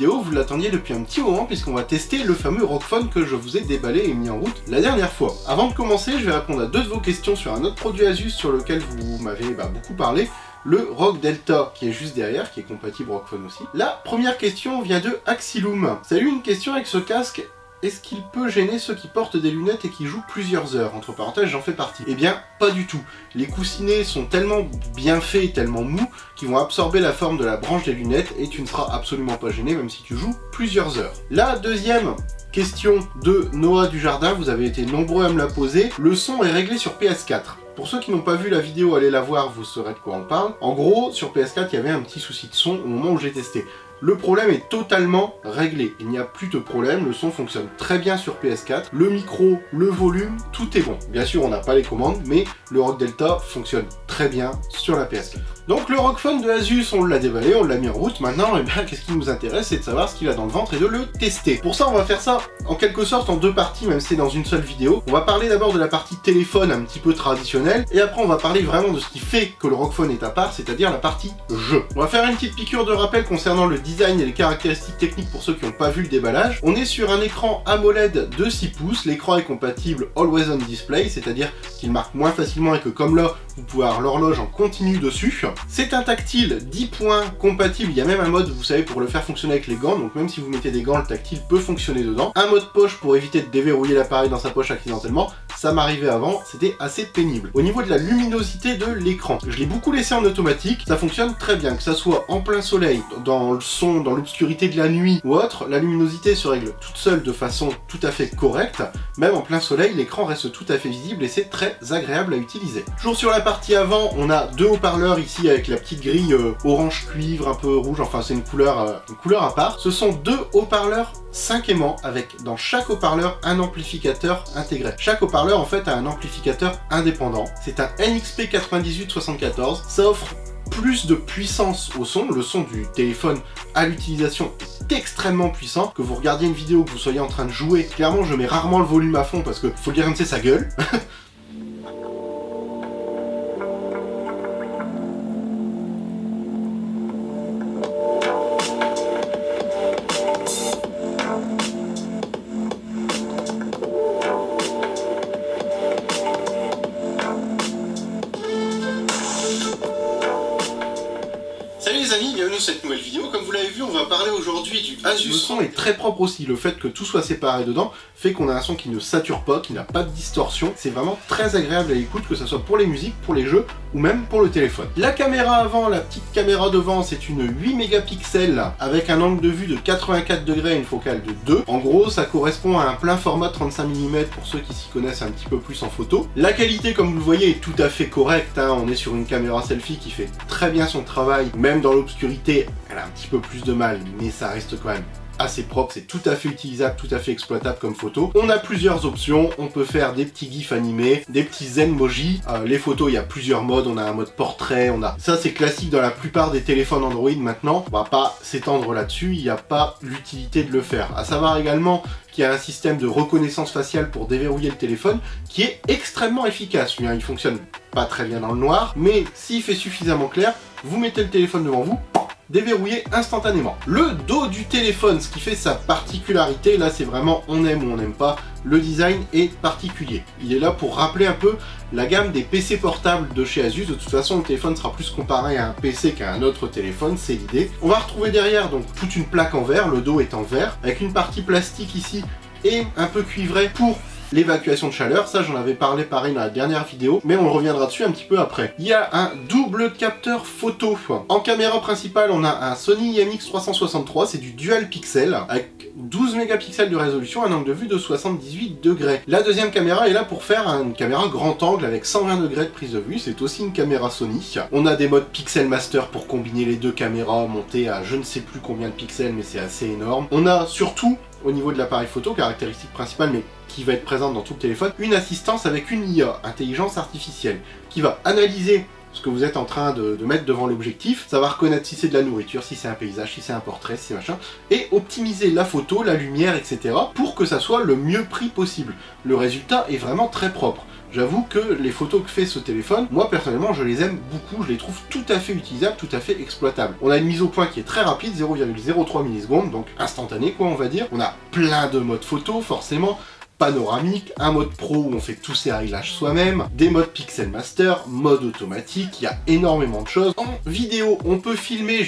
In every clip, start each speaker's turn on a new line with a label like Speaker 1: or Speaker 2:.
Speaker 1: vidéo, vous l'attendiez depuis un petit moment puisqu'on va tester le fameux Rockphone que je vous ai déballé et mis en route la dernière fois. Avant de commencer, je vais répondre à deux de vos questions sur un autre produit Asus sur lequel vous m'avez beaucoup parlé, le ROG Delta qui est juste derrière, qui est compatible Rockphone aussi. La première question vient de Axilum. Salut, une question avec ce casque. Est-ce qu'il peut gêner ceux qui portent des lunettes et qui jouent plusieurs heures? Entre parenthèses, j'en fais partie. Eh bien, pas du tout. Les coussinets sont tellement bien faits et tellement mous qu'ils vont absorber la forme de la branche des lunettes et tu ne seras absolument pas gêné même si tu joues plusieurs heures. La deuxième question de Noah Dujardin, vous avez été nombreux à me la poser. Le son est réglé sur PS4. Pour ceux qui n'ont pas vu la vidéo, allez la voir, vous saurez de quoi on parle. En gros, sur PS4, il y avait un petit souci de son au moment où j'ai testé. Le problème est totalement réglé, il n'y a plus de problème, le son fonctionne très bien sur PS4, le micro, le volume, tout est bon. Bien sûr, on n'a pas les commandes, mais le ROG Delta fonctionne très bien sur la PS4. Donc le Rockphone de Asus, on l'a déballé, on l'a mis en route. Maintenant, eh bien, qu'est-ce qui nous intéresse, c'est de savoir ce qu'il a dans le ventre et de le tester. Pour ça, on va faire ça en quelque sorte en deux parties, même si c'est dans une seule vidéo. On va parler d'abord de la partie téléphone un petit peu traditionnelle, et après on va parler vraiment de ce qui fait que le Rockphone est à part, c'est-à-dire la partie jeu. On va faire une petite piqûre de rappel concernant le design et les caractéristiques techniques pour ceux qui n'ont pas vu le déballage. On est sur un écran AMOLED de 6 pouces, l'écran est compatible Always On Display, c'est-à-dire qu'il marque moins facilement et que comme là, vous pouvez avoir l'horloge en continu dessus. C'est un tactile 10 points compatible, il y a même un mode, vous savez, pour le faire fonctionner avec les gants, donc même si vous mettez des gants, le tactile peut fonctionner dedans. Un mode poche pour éviter de déverrouiller l'appareil dans sa poche accidentellement, ça m'arrivait avant, c'était assez pénible. Au niveau de la luminosité de l'écran, je l'ai beaucoup laissé en automatique, ça fonctionne très bien, que ça soit en plein soleil, dans le son, dans l'obscurité de la nuit ou autre, la luminosité se règle toute seule de façon tout à fait correcte, même en plein soleil, l'écran reste tout à fait visible et c'est très agréable à utiliser. Toujours sur la partie avant, on a deux haut-parleurs ici avec la petite grille orange cuivre, un peu rouge, enfin c'est une couleur à part. Ce sont deux haut-parleurs 5 aimants avec dans chaque haut-parleur un amplificateur intégré. Chaque haut-parleur en fait a un amplificateur indépendant. C'est un NXP 9874. Ça offre plus de puissance au son. Le son du téléphone à l'utilisation est extrêmement puissant. Que vous regardiez une vidéo, que vous soyez en train de jouer, clairement je mets rarement le volume à fond parce que faut dire c'est sa gueule. Salut les amis, bienvenue dans cette nouvelle vidéo. Comme vous l'avez vu, on va parler aujourd'hui du Asus. Le son est très propre aussi, le fait que tout soit séparé dedans fait qu'on a un son qui ne sature pas, qui n'a pas de distorsion. C'est vraiment très agréable à l'écoute, que ce soit pour les musiques, pour les jeux ou même pour le téléphone. La caméra avant, la petite caméra devant, c'est une 8 mégapixels avec un angle de vue de 84 degrés et une focale de 2. En gros, ça correspond à un plein format 35 mm pour ceux qui s'y connaissent un petit peu plus en photo. La qualité, comme vous le voyez, est tout à fait correcte, hein. On est sur une caméra selfie qui fait très bien son travail, même dans l'obscurité, elle a un petit peu plus de mal, mais ça reste quand même assez propre, c'est tout à fait utilisable, tout à fait exploitable comme photo. On a plusieurs options, on peut faire des petits gifs animés, des petits zenmoji. Les photos, il y a plusieurs modes, on a un mode portrait, on a... Ça c'est classique dans la plupart des téléphones Android maintenant, on va pas s'étendre là-dessus, il n'y a pas l'utilité de le faire. À savoir également qu'il y a un système de reconnaissance faciale pour déverrouiller le téléphone qui est extrêmement efficace. Il fonctionne pas très bien dans le noir, mais s'il fait suffisamment clair, vous mettez le téléphone devant vous, déverrouiller instantanément. Le dos du téléphone, ce qui fait sa particularité, là c'est vraiment on aime ou on n'aime pas, le design est particulier. Il est là pour rappeler un peu la gamme des PC portables de chez Asus. De toute façon, le téléphone sera plus comparé à un PC qu'à un autre téléphone, c'est l'idée. On va retrouver derrière donc toute une plaque en verre, le dos est en verre, avec une partie plastique ici et un peu cuivrée pour l'évacuation de chaleur. Ça j'en avais parlé pareil dans la dernière vidéo, mais on reviendra dessus un petit peu après. Il y a un double capteur photo. En caméra principale on a un Sony IMX363, c'est du dual pixel avec 12 mégapixels de résolution, un angle de vue de 78 degrés. La deuxième caméra est là pour faire une caméra grand angle avec 120 degrés de prise de vue, c'est aussi une caméra Sony. On a des modes Pixel Master pour combiner les deux caméras, monter à je ne sais plus combien de pixels, mais c'est assez énorme. On a surtout, au niveau de l'appareil photo, caractéristique principale, mais qui va être présente dans tout le téléphone, une assistance avec une IA, intelligence artificielle, qui va analyser ce que vous êtes en train de mettre devant l'objectif. Ça va reconnaître si c'est de la nourriture, si c'est un paysage, si c'est un portrait, si c'est machin, et optimiser la photo, la lumière, etc. pour que ça soit le mieux pris possible. Le résultat est vraiment très propre. j'avoue que les photos que fait ce téléphone, moi personnellement je les aime beaucoup, je les trouve tout à fait utilisables, tout à fait exploitables. On a une mise au point qui est très rapide, 0,03 millisecondes, donc instantanée quoi on va dire. On a plein de modes photo forcément, panoramique, un mode pro où on fait tous ses réglages soi-même, des modes Pixel Master, mode automatique, il y a énormément de choses. En vidéo, on peut filmer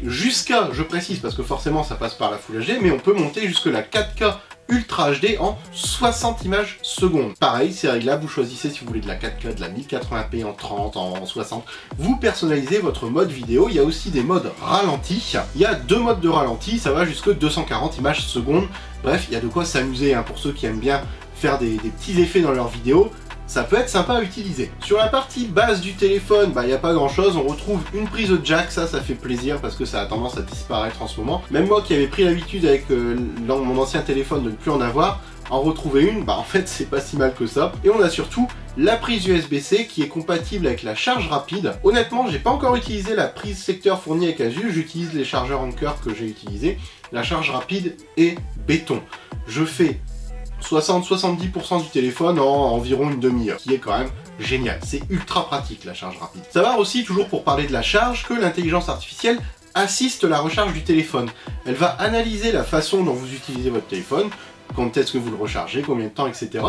Speaker 1: jusqu'à, je précise parce que forcément ça passe par la Full HD, mais on peut monter jusque la 4K Ultra HD en 60 images secondes. Pareil, c'est réglable, vous choisissez si vous voulez de la 4K, de la 1080p en 30, en 60. Vous personnalisez votre mode vidéo. Il y a aussi des modes ralenti. Il y a 2 modes de ralenti, ça va jusque 240 images secondes. Bref, il y a de quoi s'amuser hein, pour ceux qui aiment bien faire des petits effets dans leurs vidéos. Ça peut être sympa à utiliser. Sur la partie basse du téléphone, il n'y a pas grand chose, on retrouve une prise jack, ça fait plaisir parce que ça a tendance à disparaître en ce moment. Même moi qui avais pris l'habitude avec mon ancien téléphone de ne plus en avoir, en retrouver une, en fait c'est pas si mal que ça. Et on a surtout la prise USB-C qui est compatible avec la charge rapide. Honnêtement, j'ai pas encore utilisé la prise secteur fournie avec Asus, j'utilise les chargeurs Anker que j'ai utilisés. La charge rapide est béton. Je fais 60-70% du téléphone en environ une demi-heure, qui est quand même génial. C'est ultra pratique la charge rapide. Savoir aussi, toujours pour parler de la charge, que l'intelligence artificielle assiste la recharge du téléphone. Elle va analyser la façon dont vous utilisez votre téléphone, quand est-ce que vous le rechargez, combien de temps, etc.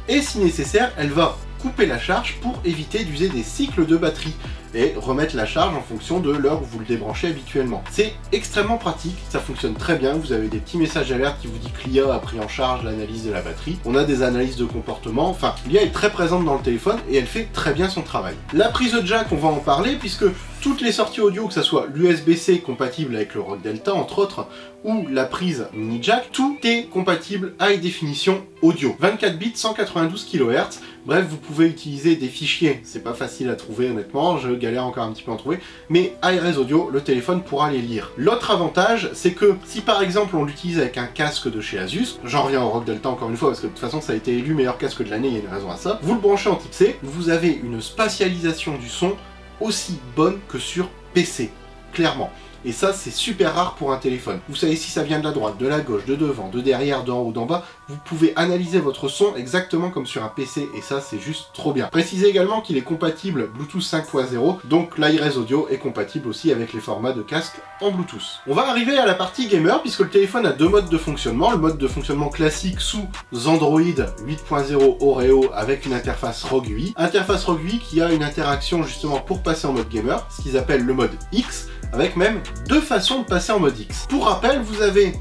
Speaker 1: Et si nécessaire, elle va couper la charge pour éviter d'user des cycles de batterie et remettre la charge en fonction de l'heure où vous le débranchez habituellement. C'est extrêmement pratique, ça fonctionne très bien, vous avez des petits messages d'alerte qui vous dit que l'IA a pris en charge l'analyse de la batterie, on a des analyses de comportement, enfin l'IA est très présente dans le téléphone et elle fait très bien son travail. La prise jack, on va en parler puisque toutes les sorties audio, que ce soit l'USB-C compatible avec le Rock Delta entre autres, ou la prise mini jack, tout est compatible à high définition audio. 24 bits, 192 kHz, bref vous pouvez utiliser des fichiers, c'est pas facile à trouver honnêtement, je galère encore un petit peu à en trouver, mais high-res audio, le téléphone pourra les lire. L'autre avantage, c'est que si par exemple on l'utilise avec un casque de chez Asus, j'en reviens au Rock Delta encore une fois parce que de toute façon ça a été élu meilleur casque de l'année, il y a une raison à ça, vous le branchez en type C, vous avez une spatialisation du son aussi bonne que sur PC, clairement. Et ça, c'est super rare pour un téléphone. Vous savez si ça vient de la droite, de la gauche, de devant, de derrière, d'en haut, d'en bas, vous pouvez analyser votre son exactement comme sur un PC, et ça, c'est juste trop bien. Précisez également qu'il est compatible Bluetooth 5.0, donc l'high-res audio est compatible aussi avec les formats de casque en Bluetooth. On va arriver à la partie gamer, puisque le téléphone a 2 modes de fonctionnement. Le mode de fonctionnement classique sous Android 8.0 Oreo avec une interface ROG UI. Interface ROG UI qui a une interaction justement pour passer en mode gamer, ce qu'ils appellent le mode X, avec même 2 façons de passer en mode X. Pour rappel, vous avez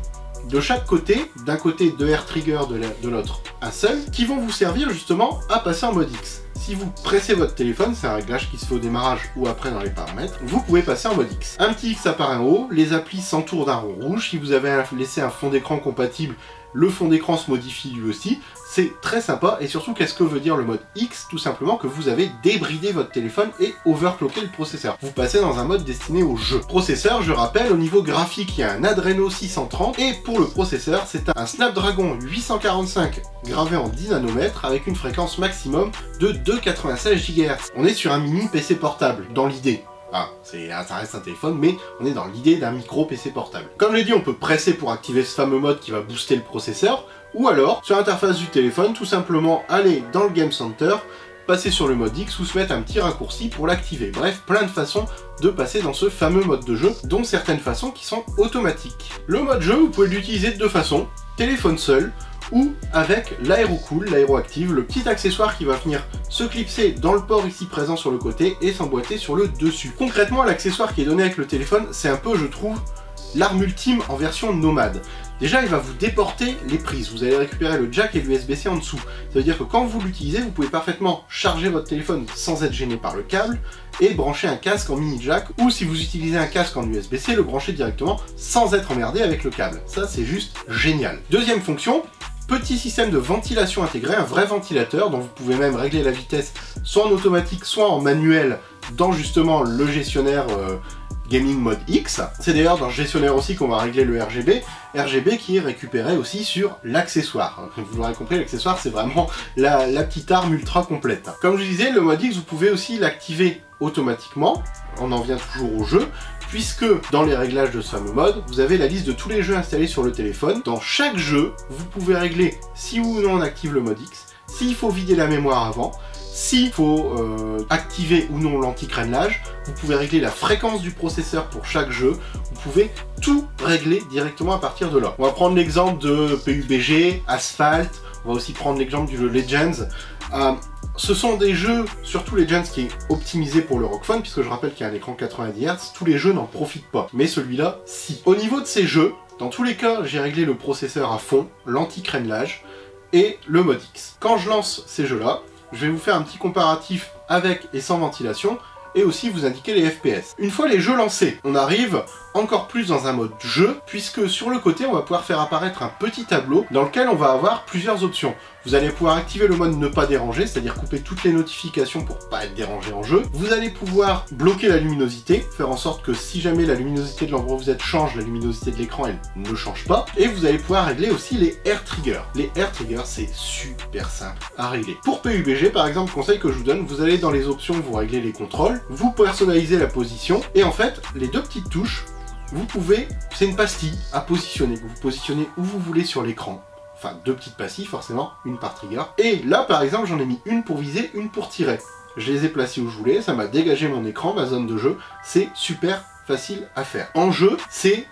Speaker 1: de chaque côté, d'un côté 2 air triggers, de l'autre un seul, qui vont vous servir justement à passer en mode X. Si vous pressez votre téléphone, c'est un réglage qui se fait au démarrage ou après dans les paramètres, vous pouvez passer en mode X. Un petit X apparaît en haut, les applis s'entourent d'un rond rouge. Si vous avez laissé un fond d'écran compatible, le fond d'écran se modifie lui aussi. C'est très sympa et surtout qu'est-ce que veut dire le mode X? Tout simplement que vous avez débridé votre téléphone et overclocké le processeur. Vous passez dans un mode destiné au jeu. Processeur, je rappelle, au niveau graphique, il y a un Adreno 630 et pour le processeur, c'est un Snapdragon 845 gravé en 10 nanomètres avec une fréquence maximum de 2,96 GHz. On est sur un mini PC portable, dans l'idée. Ça reste un téléphone, mais on est dans l'idée d'un micro PC portable. Comme je l'ai dit, on peut presser pour activer ce fameux mode qui va booster le processeur, ou alors, sur l'interface du téléphone, tout simplement aller dans le Game Center, passer sur le mode X ou se mettre un petit raccourci pour l'activer. Bref, plein de façons de passer dans ce fameux mode de jeu, dont certaines façons qui sont automatiques. Le mode jeu, vous pouvez l'utiliser de 2 façons, téléphone seul, ou avec l'AeroCool, l'AeroActive, le petit accessoire qui va venir se clipser dans le port ici présent sur le côté et s'emboîter sur le dessus. Concrètement, l'accessoire qui est donné avec le téléphone, c'est un peu, je trouve, l'arme ultime en version nomade. Déjà, il va vous déporter les prises. Vous allez récupérer le jack et l'USB-C en dessous. Ça veut dire que quand vous l'utilisez, vous pouvez parfaitement charger votre téléphone sans être gêné par le câble et brancher un casque en mini jack, ou si vous utilisez un casque en USB-C, le brancher directement sans être emmerdé avec le câble. Ça, c'est juste génial. Deuxième fonction, petit système de ventilation intégré, un vrai ventilateur dont vous pouvez même régler la vitesse soit en automatique, soit en manuel dans justement le gestionnaire Gaming Mode X. C'est d'ailleurs dans le gestionnaire aussi qu'on va régler le RGB qui est récupéré aussi sur l'accessoire. Vous l'aurez compris, l'accessoire c'est vraiment la petite arme ultra complète. Comme je disais, le mode X, vous pouvez aussi l'activer automatiquement, on en vient toujours au jeu, puisque dans les réglages de ce fameux mode, vous avez la liste de tous les jeux installés sur le téléphone. Dans chaque jeu, vous pouvez régler si ou non on active le mode X, s'il faut vider la mémoire avant, s'il faut activer ou non l'anti-crénelage, vous pouvez régler la fréquence du processeur pour chaque jeu, vous pouvez tout régler directement à partir de là. On va prendre l'exemple de PUBG, Asphalt, on va aussi prendre l'exemple du jeu Legends. Ce sont des jeux, surtout Legends, qui est optimisé pour le ROG Phone, puisque je rappelle qu'il y a un écran 90 Hz, tous les jeux n'en profitent pas, mais celui-là, si. Au niveau de ces jeux, dans tous les cas, j'ai réglé le processeur à fond, l'anti-crénelage et le mode X. Quand je lance ces jeux-là, je vais vous faire un petit comparatif avec et sans ventilation, et aussi vous indiquer les FPS. Une fois les jeux lancés, on arrive encore plus dans un mode jeu, puisque sur le côté, on va pouvoir faire apparaître un petit tableau dans lequel on va avoir plusieurs options. Vous allez pouvoir activer le mode ne pas déranger, c'est-à-dire couper toutes les notifications pour pas être dérangé en jeu. Vous allez pouvoir bloquer la luminosité, faire en sorte que si jamais la luminosité de l'endroit où vous êtes change, la luminosité de l'écran, elle ne change pas. Et vous allez pouvoir régler aussi les air triggers. Les air triggers, c'est super simple à régler. Pour PUBG, par exemple, conseil que je vous donne, vous allez dans les options, vous réglez les contrôles, vous personnalisez la position, et en fait, les deux petites touches, vous pouvez, c'est une pastille à positionner, que vous positionnez où vous voulez sur l'écran. Enfin, deux petites pastilles, forcément, une par trigger. Et là, par exemple, j'en ai mis une pour viser, une pour tirer. Je les ai placées où je voulais, ça m'a dégagé mon écran, ma zone de jeu. C'est super facile à faire. En jeu, c'est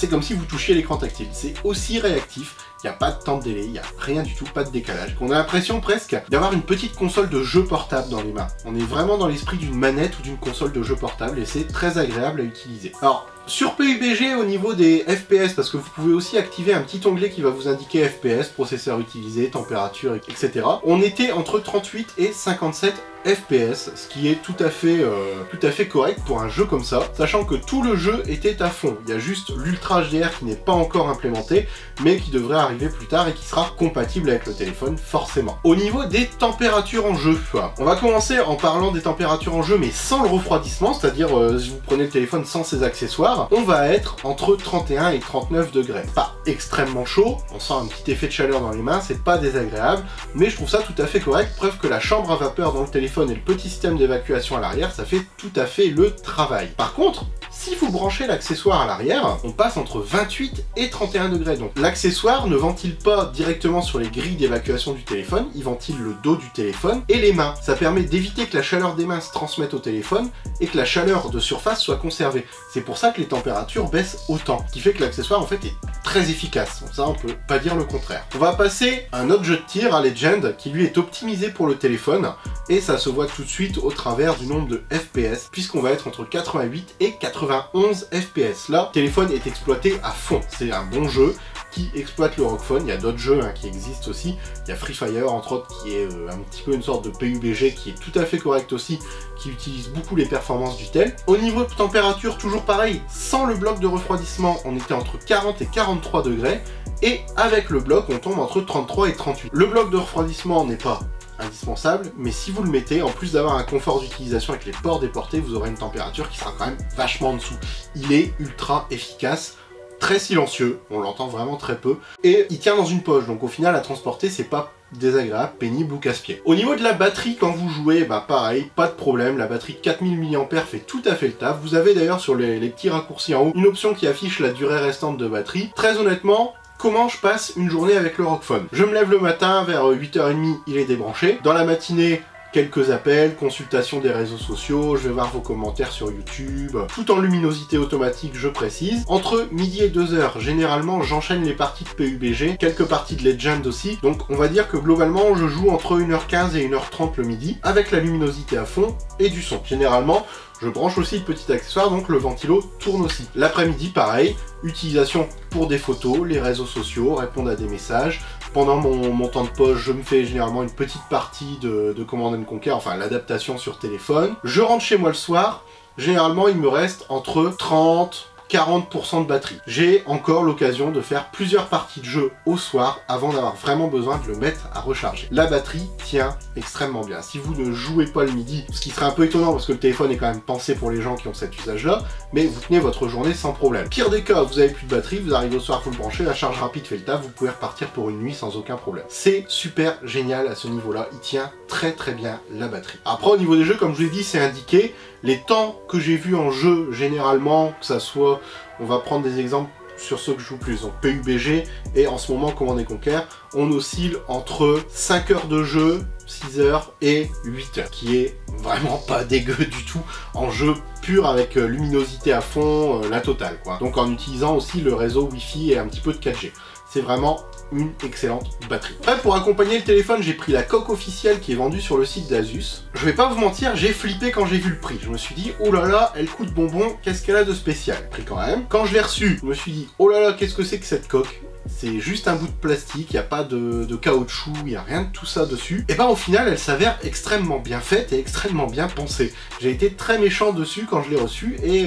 Speaker 1: comme si vous touchiez l'écran tactile. C'est aussi réactif. Il n'y a pas de temps de délai, il n'y a rien du tout, pas de décalage. On a l'impression presque d'avoir une petite console de jeu portable dans les mains. On est vraiment dans l'esprit d'une manette ou d'une console de jeu portable et c'est très agréable à utiliser. Alors, sur PUBG, au niveau des FPS, parce que vous pouvez aussi activer un petit onglet qui va vous indiquer FPS, processeur utilisé, température, etc. On était entre 38 et 57 FPS, ce qui est tout à fait correct pour un jeu comme ça, sachant que tout le jeu était à fond. Il y a juste l'Ultra HDR qui n'est pas encore implémenté, mais qui devrait arriver plus tard et qui sera compatible avec le téléphone, forcément. Au niveau des températures en jeu, on va commencer en parlant des températures en jeu, mais sans le refroidissement, c'est-à-dire si vous prenez le téléphone sans ses accessoires, on va être entre 31 et 39 degrés. Pas extrêmement chaud, on sent un petit effet de chaleur dans les mains, c'est pas désagréable, mais je trouve ça tout à fait correct, preuve que la chambre à vapeur dans le téléphone et le petit système d'évacuation à l'arrière, ça fait tout à fait le travail. Par contre, si vous branchez l'accessoire à l'arrière, on passe entre 28 et 31 degrés. Donc l'accessoire ne ventile pas directement sur les grilles d'évacuation du téléphone, il ventile le dos du téléphone et les mains. Ça permet d'éviter que la chaleur des mains se transmette au téléphone et que la chaleur de surface soit conservée. C'est pour ça que les températures baissent autant, ce qui fait que l'accessoire en fait est très efficace. Donc ça, on peut pas dire le contraire. On va passer à un autre jeu de tir, à Legend, qui lui est optimisé pour le téléphone et ça se voit tout de suite au travers du nombre de FPS, puisqu'on va être entre 88 et 91 FPS. Là, le téléphone est exploité à fond. C'est un bon jeu qui exploite le ROG Phone. Il y a d'autres jeux qui existent aussi. Il y a Free Fire, entre autres, qui est un petit peu une sorte de PUBG, qui est tout à fait correct aussi, qui utilise beaucoup les performances du tel. Au niveau de température, toujours pareil, sans le bloc de refroidissement, on était entre 40 et 43 degrés, et avec le bloc, on tombe entre 33 et 38. Le bloc de refroidissement n'est pas indispensable, mais si vous le mettez, en plus d'avoir un confort d'utilisation avec les ports déportés, vous aurez une température qui sera quand même vachement en dessous. Il est ultra efficace, très silencieux, on l'entend vraiment très peu, et il tient dans une poche, donc au final à transporter c'est pas désagréable, pénible ou casse-pied. Au niveau de la batterie, quand vous jouez, bah pareil, pas de problème, la batterie de 4000 mAh fait tout à fait le taf. Vous avez d'ailleurs sur les petits raccourcis en haut une option qui affiche la durée restante de batterie. Très honnêtement, comment je passe une journée avec le ROG Phone? Je me lève le matin, vers 8h30, il est débranché. Dans la matinée, quelques appels, consultation des réseaux sociaux, je vais voir vos commentaires sur YouTube, tout en luminosité automatique, je précise. Entre midi et 2h, généralement, j'enchaîne les parties de PUBG, quelques parties de Legend aussi, donc on va dire que globalement, je joue entre 1h15 et 1h30 le midi, avec la luminosité à fond et du son. Généralement, je branche aussi le petit accessoire, donc le ventilo tourne aussi. L'après-midi, pareil, utilisation pour des photos, les réseaux sociaux, répondre à des messages. Pendant mon temps de pause, je me fais généralement une petite partie de Command & Conquer, enfin l'adaptation sur téléphone. Je rentre chez moi le soir, généralement il me reste entre 30-40% de batterie. J'ai encore l'occasion de faire plusieurs parties de jeu au soir avant d'avoir vraiment besoin de le mettre à recharger. La batterie tient extrêmement bien. Si vous ne jouez pas le midi, ce qui serait un peu étonnant parce que le téléphone est quand même pensé pour les gens qui ont cet usage-là, mais vous tenez votre journée sans problème. Pire des cas, vous avez plus de batterie, vous arrivez au soir, vous le branchez, la charge rapide fait le taf, vous pouvez repartir pour une nuit sans aucun problème. C'est super génial à ce niveau-là, il tient très très bien la batterie. Après au niveau des jeux, comme je vous l'ai dit, c'est indiqué. Les temps que j'ai vus en jeu, généralement, que ça soit, on va prendre des exemples sur ceux que je joue plus, donc PUBG et en ce moment Command & Conquer, on oscille entre 5 heures de jeu, 6 heures et 8 heures, qui est vraiment pas dégueu du tout en jeu pur avec luminosité à fond, la totale quoi. Donc en utilisant aussi le réseau Wi-Fi et un petit peu de 4G. C'est vraiment une excellente batterie. Après, pour accompagner le téléphone, j'ai pris la coque officielle qui est vendue sur le site d'Asus. Je vais pas vous mentir, j'ai flippé quand j'ai vu le prix. Je me suis dit, oh là là, elle coûte bonbon, qu'est-ce qu'elle a de spécial? Pris quand même. Quand je l'ai reçue, je me suis dit, oh là là, qu'est-ce que c'est que cette coque? C'est juste un bout de plastique, il n'y a pas de caoutchouc, il n'y a rien de tout ça dessus. Et ben au final, elle s'avère extrêmement bien faite et extrêmement bien pensée. J'ai été très méchant dessus quand je l'ai reçue et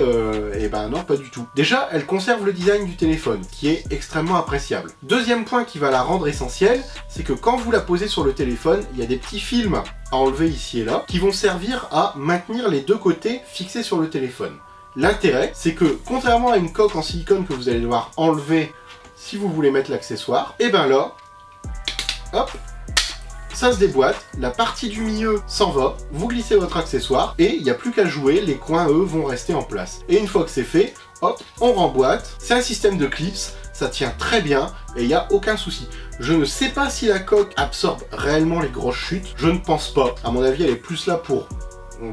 Speaker 1: ben non, pas du tout. Déjà, elle conserve le design du téléphone, qui est extrêmement appréciable. Deuxième point qui va la rendre essentielle, c'est que quand vous la posez sur le téléphone, il y a des petits films à enlever ici et là, qui vont servir à maintenir les deux côtés fixés sur le téléphone. L'intérêt, c'est que contrairement à une coque en silicone que vous allez devoir enlever si vous voulez mettre l'accessoire, et ben là, hop, ça se déboîte, la partie du milieu s'en va, vous glissez votre accessoire, et il n'y a plus qu'à jouer, les coins, eux, vont rester en place. Et une fois que c'est fait, hop, on remboîte, c'est un système de clips, ça tient très bien, et il n'y a aucun souci. Je ne sais pas si la coque absorbe réellement les grosses chutes, je ne pense pas. À mon avis, elle est plus là pour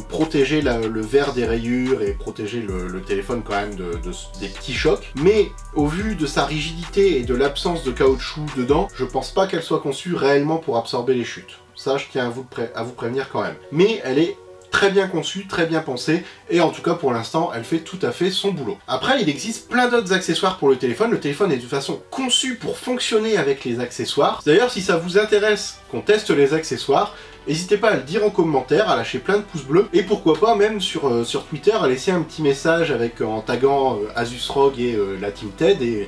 Speaker 1: protéger le verre des rayures et protéger le téléphone quand même des petits chocs. Mais au vu de sa rigidité et de l'absence de caoutchouc dedans, je pense pas qu'elle soit conçue réellement pour absorber les chutes. Ça, je tiens à vous prévenir quand même. Mais elle est très bien conçue, très bien pensée, et en tout cas pour l'instant, elle fait tout à fait son boulot. Après, il existe plein d'autres accessoires pour le téléphone. Le téléphone est de toute façon conçu pour fonctionner avec les accessoires. D'ailleurs, si ça vous intéresse qu'on teste les accessoires, n'hésitez pas à le dire en commentaire, à lâcher plein de pouces bleus, et pourquoi pas même sur Twitter à laisser un petit message en taguant Asus ROG et la Team TED et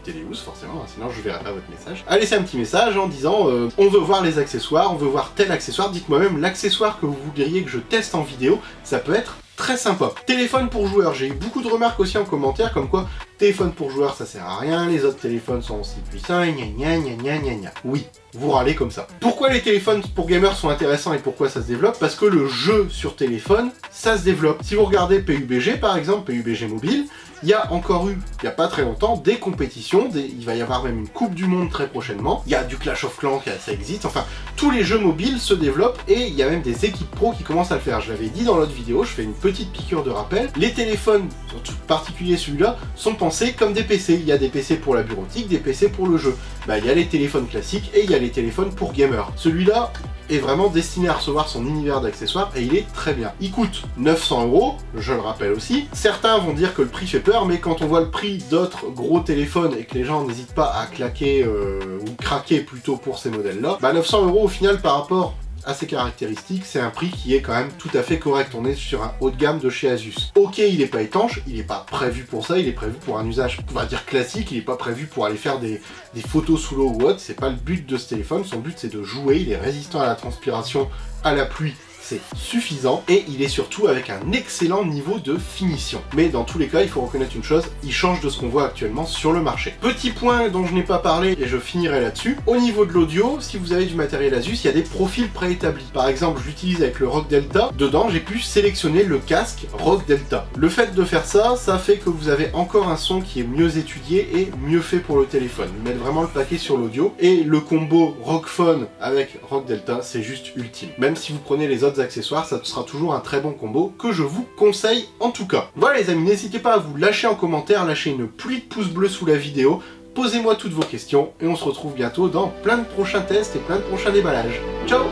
Speaker 1: Téléus forcément, sinon je verrai pas votre message. À laisser un petit message en disant on veut voir les accessoires, on veut voir tel accessoire, dites-moi même l'accessoire que vous voudriez que je teste en vidéo, ça peut être très sympa. Téléphone pour joueurs, j'ai eu beaucoup de remarques aussi en commentaire comme quoi téléphone pour joueurs ça sert à rien, les autres téléphones sont aussi puissants, gna gna gna gna gna gna. Oui, vous râlez comme ça. Pourquoi les téléphones pour gamers sont intéressants et pourquoi ça se développe? Parce que le jeu sur téléphone, ça se développe. Si vous regardez PUBG par exemple, PUBG Mobile, il y a encore eu, il n'y a pas très longtemps, des compétitions, il va y avoir même une coupe du monde très prochainement, il y a du Clash of Clans, ça existe, enfin, tous les jeux mobiles se développent et il y a même des équipes pro qui commencent à le faire. Je l'avais dit dans l'autre vidéo, je fais une petite piqûre de rappel, les téléphones, en particulier celui-là, sont pensés comme des PC. Il y a des PC pour la bureautique, des PC pour le jeu. Bah, il y a les téléphones classiques et il y a les téléphones pour gamers. Celui-là est vraiment destiné à recevoir son univers d'accessoires et il est très bien. Il coûte 900 €, je le rappelle aussi. Certains vont dire que le prix fait peur, mais quand on voit le prix d'autres gros téléphones et que les gens n'hésitent pas à claquer ou craquer plutôt pour ces modèles-là, bah 900 € au final par rapport à ses caractéristiques, c'est un prix qui est quand même tout à fait correct. On est sur un haut de gamme de chez Asus. Ok, il n'est pas étanche, il n'est pas prévu pour ça, il est prévu pour un usage, on va dire classique, il n'est pas prévu pour aller faire des photos sous l'eau ou autre, c'est pas le but de ce téléphone, son but c'est de jouer, il est résistant à la transpiration, à la pluie, c'est suffisant, et il est surtout avec un excellent niveau de finition. Mais dans tous les cas, il faut reconnaître une chose, il change de ce qu'on voit actuellement sur le marché. Petit point dont je n'ai pas parlé, et je finirai là-dessus, au niveau de l'audio, si vous avez du matériel Asus, il y a des profils préétablis. Par exemple, je l'utilise avec le ROG Delta, dedans j'ai pu sélectionner le casque ROG Delta. Le fait de faire ça, ça fait que vous avez encore un son qui est mieux étudié et mieux fait pour le téléphone. Ils mettent vraiment le paquet sur l'audio, et le combo ROG Phone avec ROG Delta, c'est juste ultime. Même si vous prenez les autres accessoires, ça sera toujours un très bon combo que je vous conseille en tout cas. Voilà les amis, n'hésitez pas à vous lâcher en commentaire, lâcher une pluie de pouces bleus sous la vidéo, posez-moi toutes vos questions et on se retrouve bientôt dans plein de prochains tests et plein de prochains déballages. Ciao!